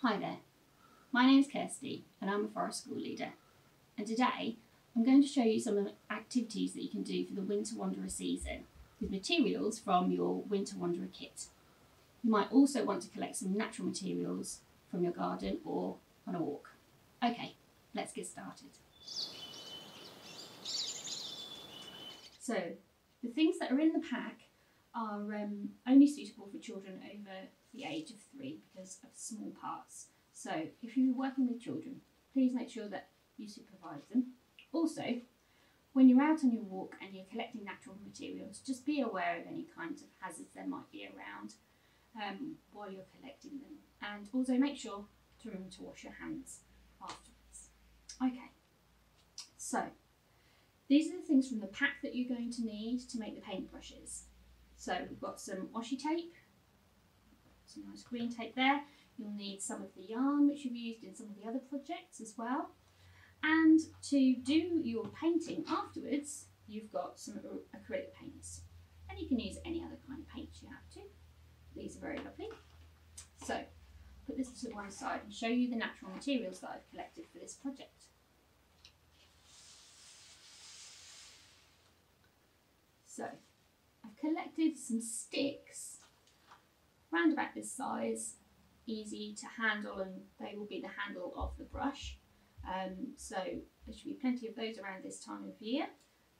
Hi there, my name's Kirsty and I'm a forest school leader, and today I'm going to show you some activities that you can do for the Winter Wanderer season with materials from your Winter Wanderer kit. You might also want to collect some natural materials from your garden or on a walk. Okay, let's get started. So the things that are in the pack are only suitable for children over the age of 3 because of small parts. So if you're working with children, please make sure that you supervise them. Also, when you're out on your walk and you're collecting natural materials, just be aware of any kinds of hazards there might be around while you're collecting them. And also make sure to remember to wash your hands afterwards. Okay, so these are the things from the pack that you're going to need to make the paintbrushes. So we've got some washi tape, some nice green tape there. You'll need some of the yarn which you've used in some of the other projects as well. And to do your painting afterwards, you've got some acrylic paints. And you can use any other kind of paints you have to. These are very lovely. So put this to one side and show you the natural materials that I've collected for this project. So I've collected some sticks round about this size, easy to handle, and they will be the handle of the brush. So there should be plenty of those around this time of year.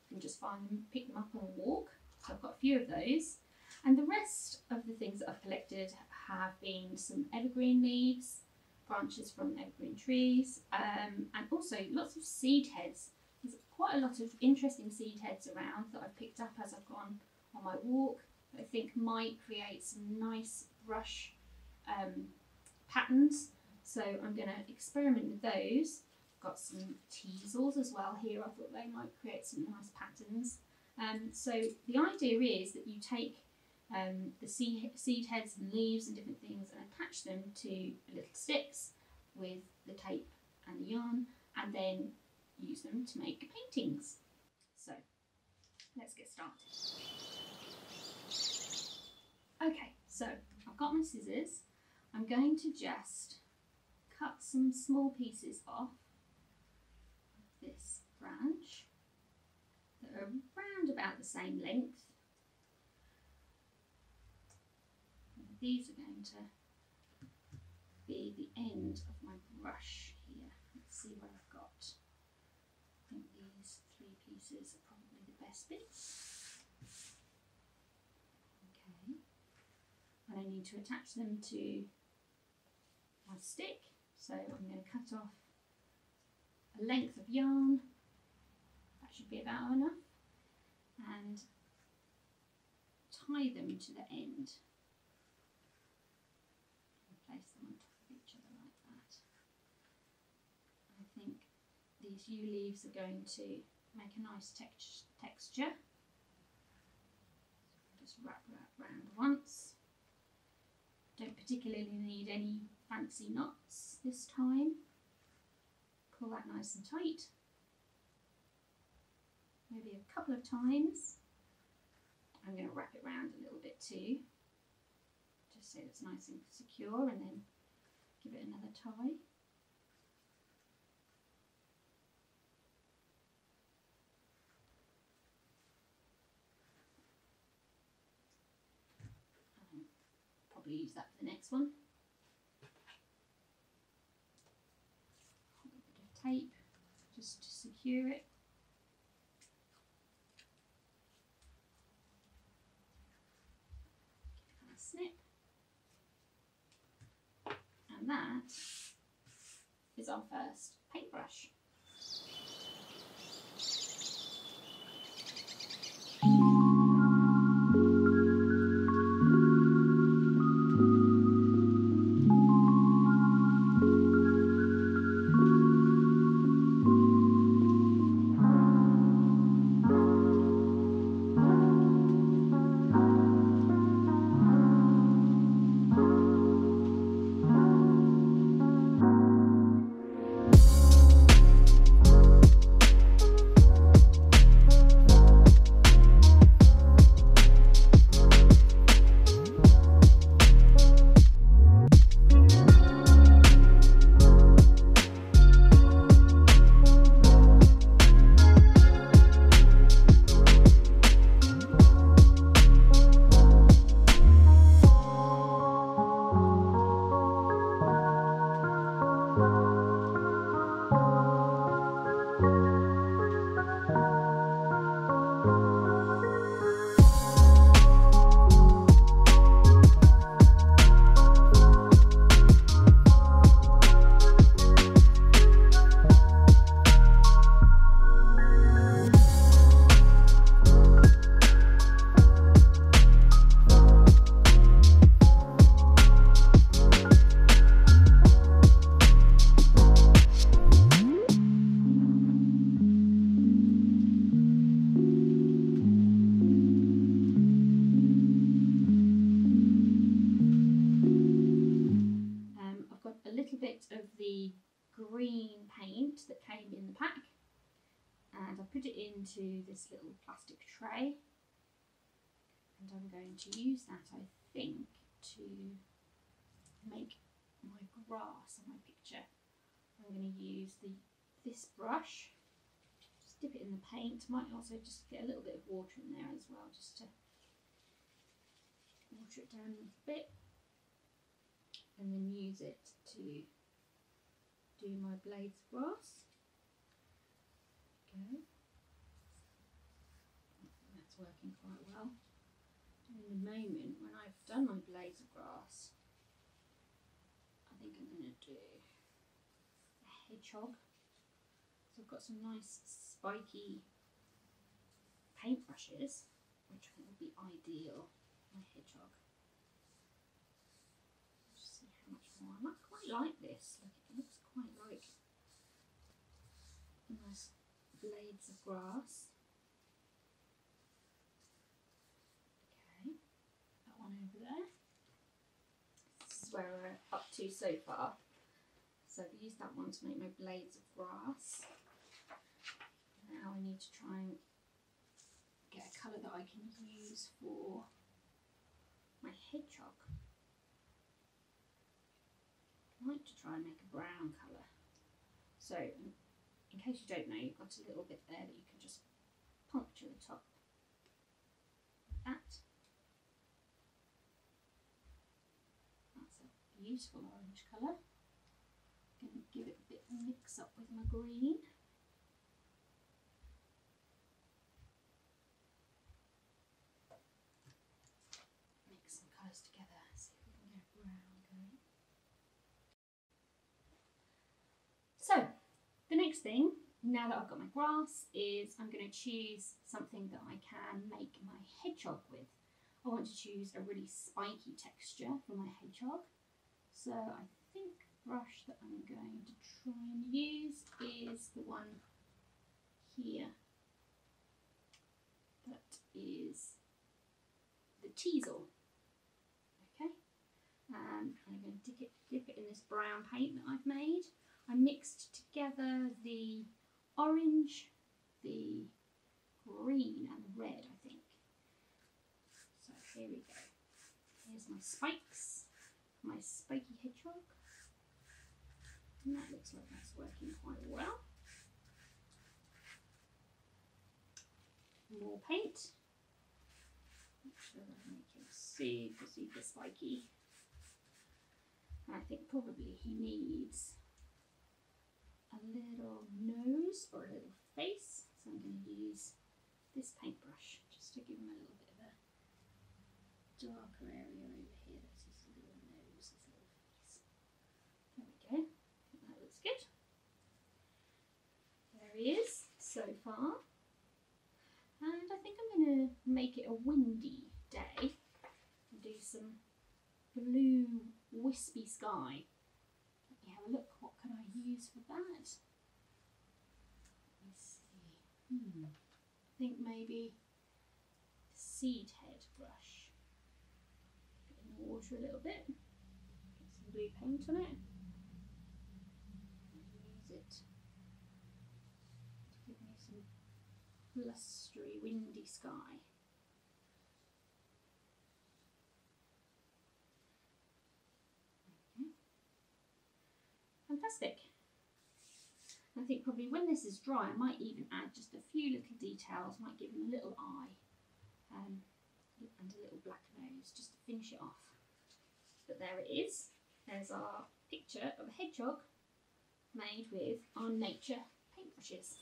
You can just find them, pick them up on a walk. So I've got a few of those. And the rest of the things that I've collected have been some evergreen leaves, branches from evergreen trees, and also lots of seed heads. There's quite a lot of interesting seed heads around that I've picked up as I've gone on my walk that I think might create some nice brush patterns. So I'm going to experiment with those. I've got some teasels as well here. I thought they might create some nice patterns. So the idea is that you take the seed heads and leaves and different things and attach them to little sticks with the tape and the yarn, and then use them to make paintings. So let's get started. Okay, so I've got my scissors. I'm going to just cut some small pieces off this branch that are around about the same length. And these are going to be the end of my brush here. Let's see what I've got. I think these 3 pieces are probably the best bits. Okay, and I need to attach them to my stick, so I'm going to cut off a length of yarn. That should be about enough, and tie them to the end. Place them on top of each other like that. I think these yew leaves are going to make a nice texture. Just wrap that round once. Don't particularly need any fancy knots this time. Pull that nice and tight. Maybe a couple of times. I'm going to wrap it round a little bit too, just so it's nice and secure, and then give it another tie. Probably use that for the next one. A bit of tape just to secure it. Give it a snip. And that is our first paintbrush. green paint that came in the pack, and I put it into this little plastic tray, and I'm going to use that, I think, to make my grass on my picture. I'm going to use this brush, just dip it in the paint. Might also just get a little bit of water in there as well, just to water it down a little bit, and then use it to do my blades of grass. Go. That's working quite well. And in a moment, when I've done my blades of grass, I think I'm going to do a hedgehog. So I've got some nice spiky paintbrushes, which I think will be ideal for my hedgehog. Just see how much more. I might quite like this. Look, it looks quite like nice blades of grass. Okay, that one over there. This is where we're up to so far. So I've used that one to make my blades of grass. Now I need to try and get a colour that I can use for my hedgehog. I like to try and make a brown colour. So in case you don't know, you've got a little bit there that you can just puncture the top like that. That's a beautiful orange colour. I'm going to give it a bit of a mix up with my green. Mix some colours together, see if we can get brown going. So, the next thing, now that I've got my grass, is I'm going to choose something that I can make my hedgehog with. I want to choose a really spiky texture for my hedgehog. So I think the brush that I'm going to try and use is the one here. That is the teasel. Okay, I'm going to dip it in this brown paint that I've made. I mixed together the orange, the green and the red, I think. So here we go. Here's my spikes, my spiky hedgehog. And that looks like that's working quite well. More paint. Make sure that I make him super, super spiky. And I think probably he needs a little nose or a little face, so I'm going to use this paintbrush just to give him a little bit of a darker area over here. That's his little nose, his little face. There we go. I think that looks good. There he is so far. And I think I'm going to make it a windy day and do some blue wispy sky. Let me have a look. What can I use for that? Let me see. I think maybe seed head brush. Put it in the water a little bit. Get some blue paint on it. And use it to give me some blustery, windy sky. Fantastic. I think probably when this is dry, I might even add just a few little details, might give him a little eye and a little black nose just to finish it off. But there it is. There's our picture of a hedgehog made with our nature paintbrushes.